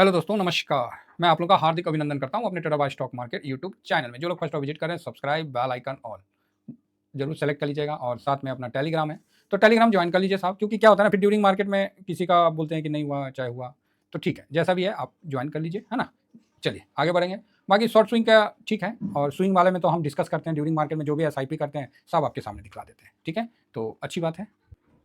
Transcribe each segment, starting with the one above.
Hello दोस्तों, नमस्कार। मैं आप लोगों का हार्दिक अभिनंदन करता हूँ अपने टेराबाई स्टॉक मार्केट यूट्यूब चैनल में। जो लोग फर्स्ट विजिट कर रहे हैं, सब्सक्राइब, बेल आइकन ऑल जरूर सेलेक्ट कर लीजिएगा। और साथ में अपना टेलीग्राम है, तो टेलीग्राम ज्वाइन कर लीजिए साहब, क्योंकि क्या होता है ना, फिर ड्यूरिंग मार्केट में किसी का आप बोलते हैं कि नहीं हुआ, चाहे हुआ तो ठीक है, जैसा भी है आप ज्वाइन कर लीजिए, है ना। चलिए आगे बढ़ेंगे। बाकी शॉर्ट स्विंग का ठीक है, और स्विंग वाले में तो हम डिस्कस करते हैं ड्यूरिंग मार्केट में, जो भी एसआईपी करते हैं सब आपके सामने दिखला देते हैं, ठीक है। तो अच्छी बात है,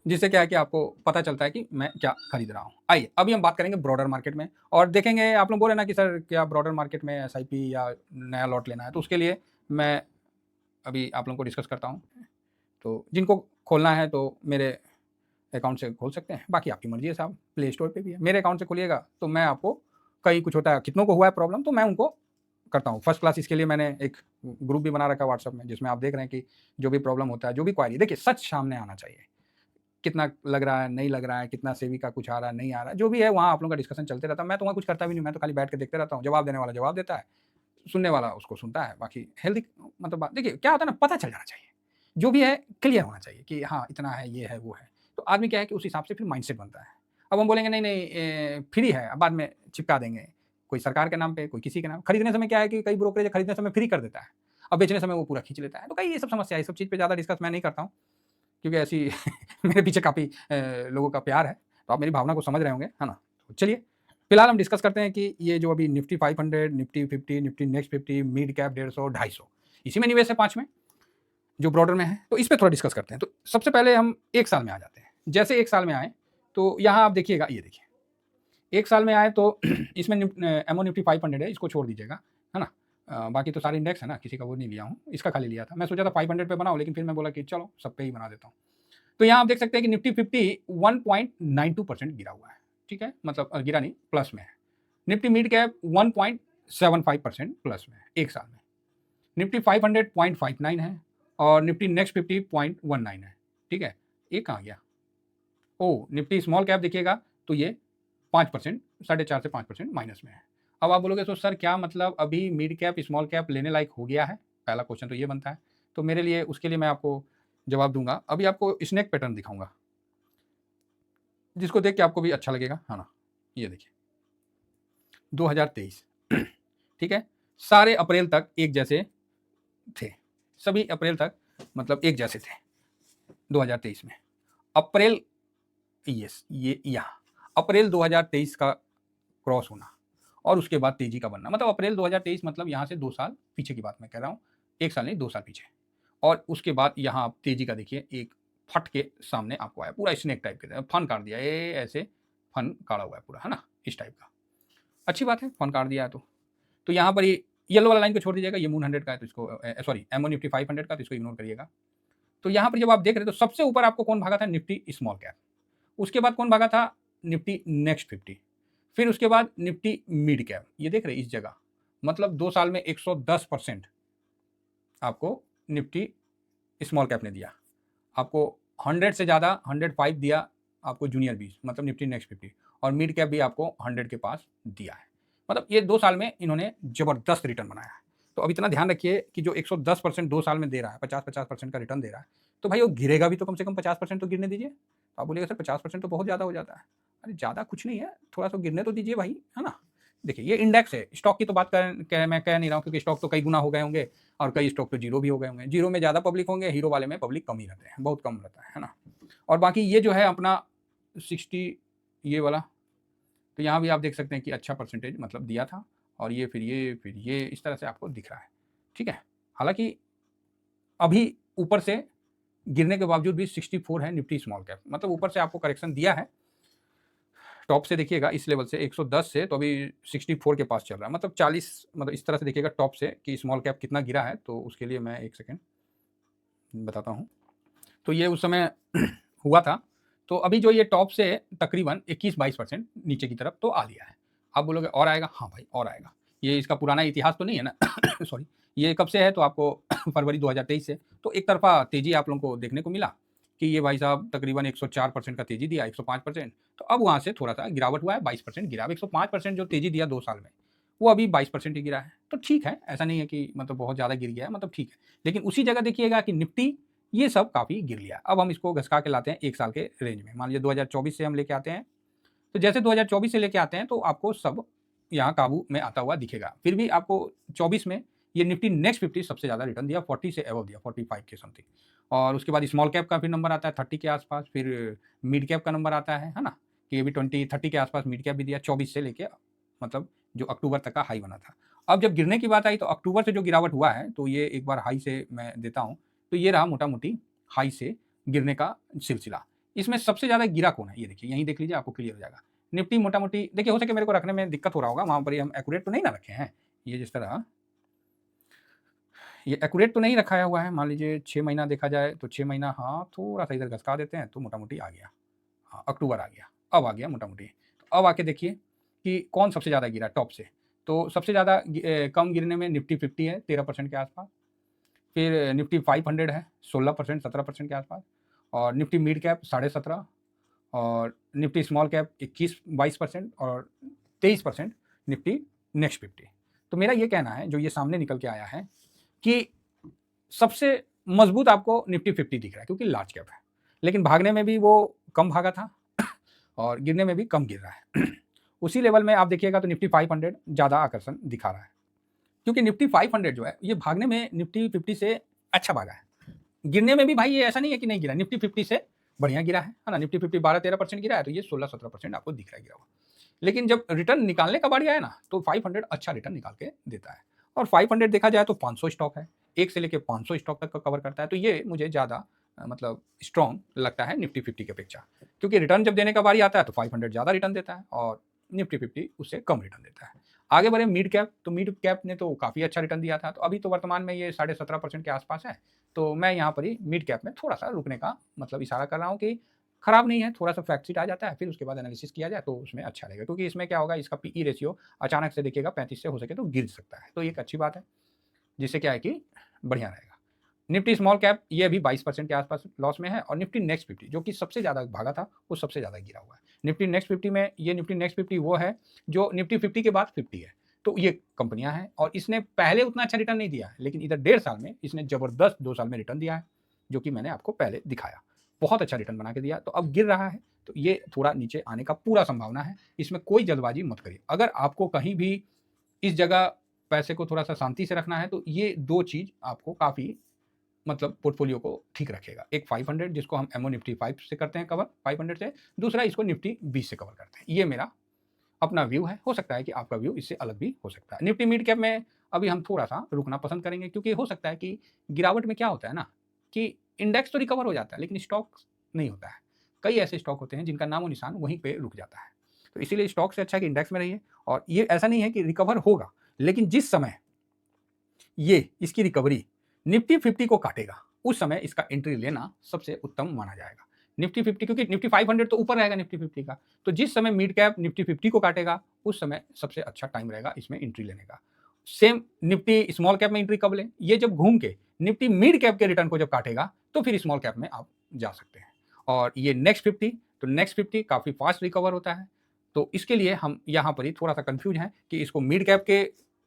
जिससे क्या है कि आपको पता चलता है कि मैं क्या खरीद रहा हूँ। आइए अभी हम बात करेंगे ब्रॉडर मार्केट में, और देखेंगे आप लोग बोले ना कि सर क्या ब्रॉडर मार्केट में एसआईपी या नया लॉट लेना है, तो उसके लिए मैं अभी आप लोगों को डिस्कस करता हूँ। तो जिनको खोलना है तो मेरे अकाउंट से खोल सकते हैं, बाकी आपकी मर्जी है साहब, प्ले स्टोर पे भी है। मेरे अकाउंट से खोलिएगा तो मैं आपको, कहीं कुछ होता है, कितनों को हुआ है प्रॉब्लम, तो मैं उनको करता हूँ फर्स्ट क्लास। इसके लिए मैंने एक ग्रुप भी बना रखा है व्हाट्सअप में, जिसमें आप देख रहे हैं कि जो भी प्रॉब्लम होता है, जो भी क्वारी, देखिए सच सामने आना चाहिए। कितना लग रहा है, नहीं लग रहा है, कितना सेवी का कुछ आ रहा है, नहीं आ रहा है, जो भी है वहाँ आप लोगों का डिस्कशन चलते रहता है। मैं तो वहाँ कुछ करता भी नहीं, मैं तो खाली बैठ के देखते रहता हूँ। जवाब देने वाला जवाब देता है, सुनने वाला उसको सुनता है। बाकी हेल्दी मतलब बात, देखिए क्या होता है ना, पता चल जाना चाहिए, जो भी है क्लियर होना चाहिए कि हाँ इतना है, ये है, वो है। तो आदमी क्या है कि उस हिसाब से फिर माइंडसेट बनता है। अब हम बोलेंगे नहीं नहीं फ्री है, अब बाद में चिपका देंगे, कोई सरकार के नाम पे, कोई किसी के नाम। खरीदने समय क्या है कि कई ब्रोकरेज खरीदने समय फ्री कर देता है, अब बेचने समय वो पूरा खींच लेता है। तो कई ये सब समस्या है, इस सब चीज़ पे ज़्यादा डिस्कस मैं नहीं करता हूँ, क्योंकि ऐसी मेरे पीछे काफ़ी लोगों का प्यार है, तो आप मेरी भावना को समझ रहे होंगे, है ना। तो चलिए फिलहाल हम डिस्कस करते हैं कि ये जो अभी Nifty 500, Nifty 50, Nifty next 50, mid cap 150, 250, इसी में निवेश है 5 में, जो ब्रॉडर में है। तो इस पे थोड़ा डिस्कस करते हैं। तो सबसे पहले हम 1 साल में आ जाते हैं। जैसे 1 साल में आए तो यहाँ आप देखिएगा, ये देखिए 1 साल में आए तो इसमें एमओ निफ्टी 500 है, इसको छोड़ दीजिएगा, है ना। बाकी तो सारे इंडेक्स है ना, किसी का वो नहीं लिया हूँ, इसका खाली लिया था। मैं सोचा था 500 पे बनाऊँ, लेकिन फिर मैं बोला कि चलो सब पे ही बना देता हूँ। तो यहाँ आप देख सकते हैं कि निफ्टी 50 1.92% गिरा हुआ है, ठीक है, मतलब गिरा नहीं, प्लस में है। निफ्टी मिड कैप 1.75% प्लस में है 1 साल में। निफ्टी 500 0.59 है, और निफ्टी नेक्स्ट 50 0.19 है, ठीक है। ये कहाँ गया? ओ, निफ्टी स्मॉल कैप देखिएगा तो ये 5%, 4.5 से 5% माइनस में है। अब आप बोलोगे तो सर क्या मतलब अभी मिड कैप स्मॉल कैप लेने लायक हो गया है? पहला क्वेश्चन तो ये बनता है। तो मेरे लिए, उसके लिए मैं आपको जवाब दूंगा। अभी आपको स्नेक पैटर्न दिखाऊंगा, जिसको देख के आपको भी अच्छा लगेगा, है ना। ये देखिए 2023 ठीक है, सारे अप्रैल तक एक जैसे थे, सभी अप्रैल तक मतलब एक जैसे थे 2023 में। अप्रैल, यस, ये यहाँ अप्रैल 2023 का क्रॉस होना, और उसके बाद तेजी का बनना, मतलब अप्रैल 2023 मतलब यहाँ से 2 साल पीछे की बात मैं कह रहा हूँ, 1 साल नहीं 2 साल पीछे। और उसके बाद यहाँ आप तेजी का देखिए, एक फट के सामने आपको आया, पूरा स्नेक टाइप के फन काट दिया, ये ऐसे फन काटा हुआ है पूरा, है ना, इस टाइप का। अच्छी बात है, फन काट दिया है तो यहाँ पर ये येलो वाला लाइन को छोड़ दीजिएगा, ये मून 100 का है, तो इसको सॉरी एमओ निफ्टी 500 का, तो इसको इग्नोर करिएगा। तो यहाँ पर जब आप देख रहे, तो सबसे ऊपर आपको कौन भागा था? Nifty small cap. उसके बाद कौन भागा था? Nifty next 50। फिर उसके बाद निफ्टी मिड कैप, ये देख रहे इस जगह, मतलब 2 साल में 110% आपको निफ्टी स्मॉल कैप ने दिया। आपको 100 से ज़्यादा 105 दिया आपको जूनियर 20, मतलब निफ्टी नेक्स्ट 50, और मिड कैप भी आपको 100 के पास दिया है। मतलब ये 2 साल में इन्होंने ज़बरदस्त रिटर्न बनाया है। तो अब इतना ध्यान रखिए कि जो 110% 2 साल में दे रहा है, 50-50% का रिटर्न दे रहा है, तो भाई वो गिरेगा भी तो कम से कम 50% तो गिरने दीजिए। तो आप बोलिएगा सर 50% तो बहुत ज़्यादा हो जाता है। अरे ज़्यादा कुछ नहीं है, थोड़ा-सा गिरने तो दीजिए भाई, है ना। देखिए ये इंडेक्स है, स्टॉक की तो बात मैं कह नहीं रहा हूँ, क्योंकि स्टॉक तो कई गुना हो गए होंगे, और कई स्टॉक तो जीरो भी हो गए होंगे। जीरो में ज़्यादा पब्लिक होंगे, हीरो वाले में पब्लिक कम ही रहते हैं, बहुत कम रहता है ना। और बाकी ये जो है अपना 60, ये वाला, तो यहाँ भी आप देख सकते हैं कि अच्छा परसेंटेज मतलब दिया था, और ये फिर ये इस तरह से आपको दिख रहा है, ठीक है। हालांकि अभी ऊपर से गिरने के बावजूद भी 64 है निफ्टी स्मॉल कैप, मतलब ऊपर से आपको करेक्शन दिया है। टॉप से देखिएगा इस लेवल से 110 से, तो अभी 64 के पास चल रहा है, मतलब 40, मतलब इस तरह से देखिएगा टॉप से कि स्मॉल कैप कितना गिरा है। तो उसके लिए मैं 1 सेकेंड बताता हूँ। तो ये उस समय हुआ था, तो अभी जो ये टॉप से तकरीबन 21-22% नीचे की तरफ तो आ लिया है। आप बोलोगे और आएगा? हाँ भाई और आएगा। ये इसका पुराना इतिहास तो नहीं है ना सॉरी, ये कब से है? तो आपको फरवरी 2023 से। तो एक तरफा तेजी आप लोगों को देखने को मिला कि ये भाई साहब तकरीबन 104% का तेजी दिया, 105%। तो अब वहाँ से थोड़ा सा गिरावट हुआ है, 22% गिरा। 105% जो तेजी दिया 2 साल में, वो अभी 22% ही गिरा है। तो ठीक है, ऐसा नहीं है कि मतलब बहुत ज़्यादा गिर गया है, मतलब ठीक है। लेकिन उसी जगह देखिएगा कि निफ्टी ये सब काफ़ी गिर लिया। अब हम इसको घसका के लाते हैं 1 साल के रेंज में। मान लीजिए 2024 से हम लेके आते हैं, तो जैसे 2024 से लेके आते हैं तो आपको सब यहाँ काबू में आता हुआ दिखेगा। फिर भी आपको 24 में ये निफ्टी नेक्स्ट 50 सबसे ज़्यादा रिटर्न दिया, 40 से अबव दिया, 45 के समथिंग। और उसके बाद स्मॉल कैप का फिर नंबर आता है 30 के आसपास, फिर मिड कैप का नंबर आता है ना? कि ये भी 20-30 के आसपास मिड कैप भी दिया, 24 से लेके मतलब जो अक्टूबर तक का हाई बना था। अब जब गिरने की बात आई तो अक्टूबर से जो गिरावट हुआ है, तो ये एक बार हाई से मैं देता हूँ, तो ये रहा मोटा-मोटी हाई से गिरने का सिलसिला। इसमें सबसे ज़्यादा गिरा कौन है? ये देखिए, यहीं देख लीजिए, आपको क्लियर हो जाएगा। निफ्टी मोटा-मोटी देखिए, हो सके मेरे को रखने में दिक्कत हो रहा होगा, वहाँ पर ही हम एक्यूरेट तो नहीं ना रखे हैं। ये जिस तरह ये एक्यूरेट तो नहीं रखाया हुआ है, मान लीजिए 6 महीना देखा जाए तो 6 महीना, हाँ, थोड़ा-सा इधर घसका देते हैं तो मोटा-मोटी आ गया। हाँ, अक्टूबर आ गया, अब आ गया मोटा-मोटी। तो अब आके देखिए कि कौन सबसे ज़्यादा गिरा टॉप से। तो सबसे ज़्यादा कम गिरने में निफ्टी 50 है 13% के आसपास, फिर निफ्टी 500 है 16%, 17% के आसपास, और निफ्टी मिड कैप 17.5, और निफ्टी स्मॉल कैप 21-22% और 23% निफ्टी नेक्स्ट 50। तो मेरा ये कहना है, जो ये सामने निकल के आया है, कि सबसे मजबूत आपको निफ्टी 50 दिख रहा है, क्योंकि लार्ज कैप है, लेकिन भागने में भी वो कम भागा था और गिरने में भी कम गिर रहा है। उसी लेवल में आप देखिएगा तो निफ्टी 500 ज़्यादा आकर्षण दिखा रहा है, क्योंकि निफ्टी 500 जो है, ये भागने में निफ्टी 50 से अच्छा भागा है। गिरने में भी भाई ये ऐसा नहीं है कि नहीं गिरा, निफ्टी 50 से बढ़िया गिरा है ना? निफ्टी 50 12-13% गिरा है, तो ये 16-17% आपको दिख रहा है गिरा हुआ। लेकिन जब रिटर्न निकालने का बारी आया ना, तो 500 अच्छा रिटर्न निकाल के देता है। और 500 देखा जाए तो 500 स्टॉक है, 1 से लेके 500 स्टॉक तक का कवर करता है, तो ये मुझे ज़्यादा मतलब स्ट्रॉन्ग लगता है निफ्टी 50 की अपेक्षा। क्योंकि रिटर्न जब देने का बारी आता है तो 500 ज़्यादा रिटर्न देता है और निफ्टी 50 उससे कम रिटर्न देता है। आगे बढ़े मिड कैप, तो मिड कैप ने तो काफ़ी अच्छा रिटर्न दिया था, तो अभी तो वर्तमान में ये 17.5% के आसपास है। तो मैं यहाँ पर ही मिड कैप में थोड़ा-सा रुकने का मतलब इशारा कर रहा हूँ कि खराब नहीं है, थोड़ा-सा फैक्ट शीट आ जाता है, फिर उसके बाद एनालिसिस किया जाए तो उसमें अच्छा रहेगा। क्योंकि इसमें क्या होगा, इसका पीई रेशियो अचानक से देखिएगा 35 से हो सके तो गिर सकता है, तो ये एक अच्छी बात है, जिससे क्या है कि बढ़िया रहेगा। निफ्टी स्मॉल कैप ये अभी 22% के आसपास लॉस में है, और निफ्टी नेक्स्ट 50 जो कि सबसे ज़्यादा भागा था, वो सबसे ज़्यादा गिरा हुआ है। निफ्टी नेक्स्ट 50 में, ये निफ्टी नेक्स्ट 50 वो है जो निफ्टी 50 के बाद 50 है। तो ये कंपनियां हैं, और इसने पहले उतना अच्छा रिटर्न नहीं दिया है, लेकिन इधर 1.5 साल में इसने ज़बरदस्त 2 साल में रिटर्न दिया है, जो कि मैंने आपको पहले दिखाया। बहुत अच्छा रिटर्न बना के दिया, तो अब गिर रहा है, तो ये थोड़ा नीचे आने का पूरा संभावना है। इसमें कोई जल्दबाजी मत करिए। अगर आपको कहीं भी इस जगह पैसे को थोड़ा-सा शांति से रखना है, तो ये 2 चीज़ आपको काफ़ी मतलब पोर्टफोलियो को ठीक रखेगा। एक 500 जिसको हम एमओ निफ्टी 5 से करते हैं कवर 500 से, दूसरा इसको निफ्टी 20 से कवर करते हैं। ये मेरा अपना व्यू है, हो सकता है कि आपका व्यू इससे अलग भी हो सकता है। निफ्टी मिड कैप में अभी हम थोड़ा-सा रुकना पसंद करेंगे, क्योंकि हो सकता है कि गिरावट में क्या होता है ना, कि इंडेक्स तो रिकवर हो जाता है, लेकिन स्टॉक नहीं होता है। कई ऐसे स्टॉक होते हैं जिनका नामो-निशान वहीं पे रुक जाता है। तो इसीलिए स्टॉक से अच्छा है कि इंडेक्स में रहिए, और ये ऐसा नहीं है कि रिकवर होगा, लेकिन जिस समय ये इसकी रिकवरी निफ्टी 50 को काटेगा, उस समय इसका एंट्री लेना सबसे उत्तम माना जाएगा। निफ्टी 50, क्योंकि निफ्टी 500 तो ऊपर रहेगा निफ्टी 50 का, तो जिस समय मिड कैप निफ्टी 50 को काटेगा, उस समय सबसे अच्छा टाइम रहेगा इसमें एंट्री लेने का। सेम निफ्टी स्मॉल कैप में एंट्री कब लें? ये जब घूम के निफ्टी मिड कैप के रिटर्न को जब काटेगा, तो फिर स्मॉल कैप में आप जा सकते हैं। और ये नेक्स्ट 50, तो नेक्स्ट 50 काफ़ी फास्ट रिकवर होता है, तो इसके लिए हम यहाँ पर ही थोड़ा-सा कन्फ्यूज़ हैं कि इसको मिड कैप के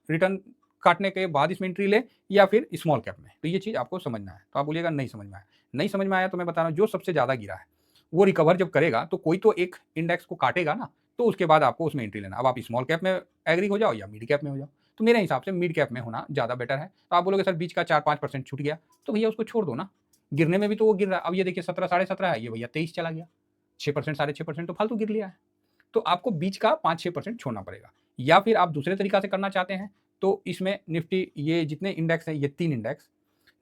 रिटर्न काटने के बाद इसमें एंट्री लें या फिर स्मॉल कैप में। तो ये चीज़ आपको समझना है। तो आप बोलिएगा नहीं समझ में आया। नहीं समझ में आया तो मैं बता रहा हूँ, जो सबसे ज़्यादा गिरा है, वो रिकवर जब करेगा तो कोई तो एक इंडेक्स को काटेगा ना, तो उसके बाद आपको उसमें एंट्री लेना है। अब आप स्मॉल कैप में एग्री हो जाओ या मिड कैप में हो जाओ। तो मेरे हिसाब से मिड कैप में होना ज़्यादा बेटर है। तो आप बोलोगे सर बीच का 4-5% छूट गया, तो भैया उसको छोड़ दो ना। गिरने में भी तो वो गिर रहा है। अब ये देखिए 17 साढ़े 17 है, ये भैया 23 चला गया। 6% साढ़े 6% तो फालतू गिर लिया है। तो आपको बीच का 5-6% छोड़ना पड़ेगा। या फिर आप दूसरे तरीका से करना चाहते हैं, तो इसमें निफ्टी ये जितने इंडेक्स हैं, ये 3 index,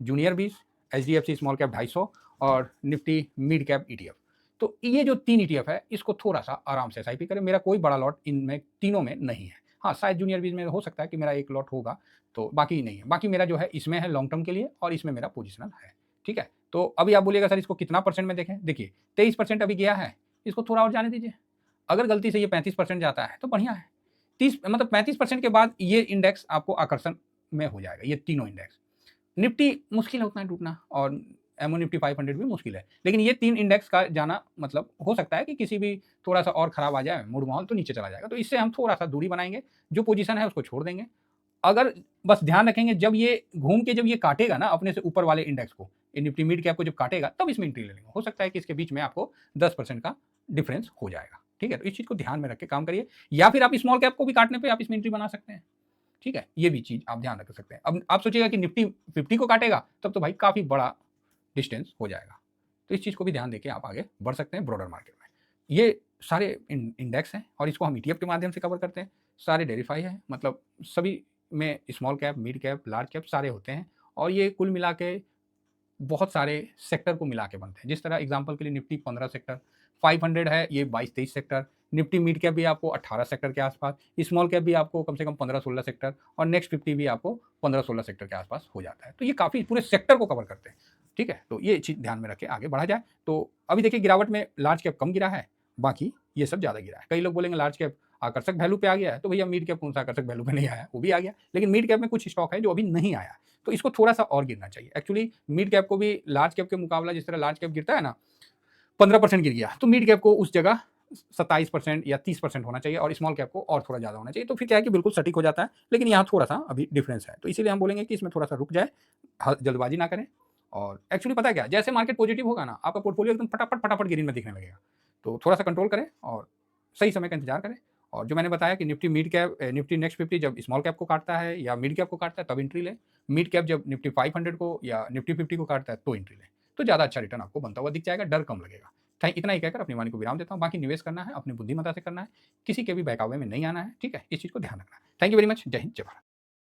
junior 20, HDFC small cap 250 और निफ्टी मिड कैप ईटीएफ। तो ये जो 3 ईटीएफ है, इसको थोड़ा-सा आराम से एसआईपी करें। मेरा कोई बड़ा लॉट इनमें तीनों में नहीं है। हाँ, शायद जूनियर 20 में हो सकता है कि मेरा 1 लॉट होगा, तो बाकी नहीं है। बाकी मेरा जो है इसमें है लॉन्ग टर्म के लिए, और इसमें मेरा पोजिशनल है। ठीक है? तो अभी आप बोलिएगा सर इसको कितना परसेंट में देखें? देखिए 23% अभी गया है, इसको थोड़ा और जाने दीजिए। अगर गलती से ये 35% जाता है तो बढ़िया है। 30 मतलब 35% के बाद ये इंडेक्स आपको आकर्षण में हो जाएगा, ये तीनों इंडेक्स। निफ्टी मुश्किल है उतना टूटना, और एमओ निफ्टी 500 भी मुश्किल है। लेकिन ये 3 इंडेक्स का जाना मतलब हो सकता है कि किसी भी थोड़ा-सा और खराब आ जाए मूड माहौल, तो नीचे चला जाएगा। तो इससे हम थोड़ा-सा दूरी बनाएँगे, जो पोज़ीशन है उसको छोड़ देंगे। अगर बस ध्यान रखेंगे, जब ये घूम के जब ये काटेगा ना अपने से ऊपर वाले इंडेक्स को, ये निफ्टी मिड कैप को जब काटेगा, तब इसमें एंट्री ले लेंगे। हो सकता है कि इसके बीच में आपको 10% का डिफरेंस हो जाएगा। ठीक है, तो इस चीज़ को ध्यान में रख के काम करिए, या फिर आप स्मॉल कैप को भी काटने पे आप इसमें एंट्री बना सकते हैं, ठीक है, ये भी चीज़ आप ध्यान रख सकते हैं। अब आप सोचिएगा कि निफ्टी 50 को काटेगा, तब तो भाई काफ़ी बड़ा डिस्टेंस हो जाएगा। तो इस चीज़ को भी ध्यान देके आप आगे बढ़ सकते हैं ब्रॉडर मार्केट में। ये सारे इंडेक्स हैं और इसको हम ईटीएफ के माध्यम से कवर करते हैं। सारे वेरीफाई हैं, मतलब सभी में small cap, mid cap, large cap सारे होते हैं और ये कुल मिला के बहुत सारे सेक्टर को मिला के बनते हैं। जिस तरह एग्जांपल के लिए निफ्टी 15 सेक्टर, 500 है ये 22-23 सेक्टर, निफ्टी मिड कैप भी आपको 18 सेक्टर के आसपास, स्मॉल कैप भी आपको कम से कम 15-16 सेक्टर और नेक्स्ट 50 भी आपको 15-16 सेक्टर के आसपास हो जाता है। तो ये काफ़ी पूरे सेक्टर को कवर करते हैं, ठीक है? तो ये चीज़ ध्यान में रख के आगे बढ़ा जाए। तो अभी देखिए गिरावट में लार्ज कैप कम गिरा है, बाकी ये सब ज़्यादा गिरा है। कई लोग बोलेंगे लार्ज कैप आकर्षक वैल्यू पे आ गया है, तो भैया मिड कैप कौन सा आकर्षक वैल्यू पे नहीं आया, वो भी आ गया। लेकिन मिड कैप में कुछ स्टॉक है जो अभी नहीं आया, तो इसको थोड़ा-सा और गिरना चाहिए। एक्चुअली मिड कैप को भी लार्ज कैप के मुकाबला जिस तरह लार्ज कैप गिरता है ना, 15% गिर गया, तो मिड कैप को उस जगह 27% या 30% होना चाहिए और स्मॉल कैप को और थोड़ा ज़्यादा होना चाहिए। तो फिर क्या है कि बिल्कुल सटीक हो जाता है, लेकिन यहाँ थोड़ा-सा अभी डिफरेंस है। तो इसीलिए हम बोलेंगे कि इसमें थोड़ा-सा रुक जाए, जल्दबाजी ना करें और एक्चुअली पता है क्या, जैसे मार्केट पॉजिटिव होगा ना, आपका पोर्टफोलियो एकदम फटाफट ग्रीन में दिखने लगेगा। तो थोड़ा-सा कंट्रोल करें और सही समय का इंतजार करें और जो मैंने बताया कि निफ्टी नेक्स्ट 50 जब स्मॉल कैप को काटता है या मिड कैप को काटता है तब एंट्री लें। मिड कैप जब निफ्टी 500 को या निफ्टी 50 को काटता है तो एंट्री लें। तो ज़्यादा अच्छा रिटर्न आपको बनता हुआ दिख जाएगा, डर कम लगेगा। इतना ही कहकर अपनी वाणी को विराम देता हूँ। बाकी निवेश करना है, अपनी बुद्धिमत्ता से करना है, किसी के भी बहकावे में नहीं आना है, ठीक है? इस चीज़ को ध्यान रखना है। Thank you very much. जय हिंद, जय भारत।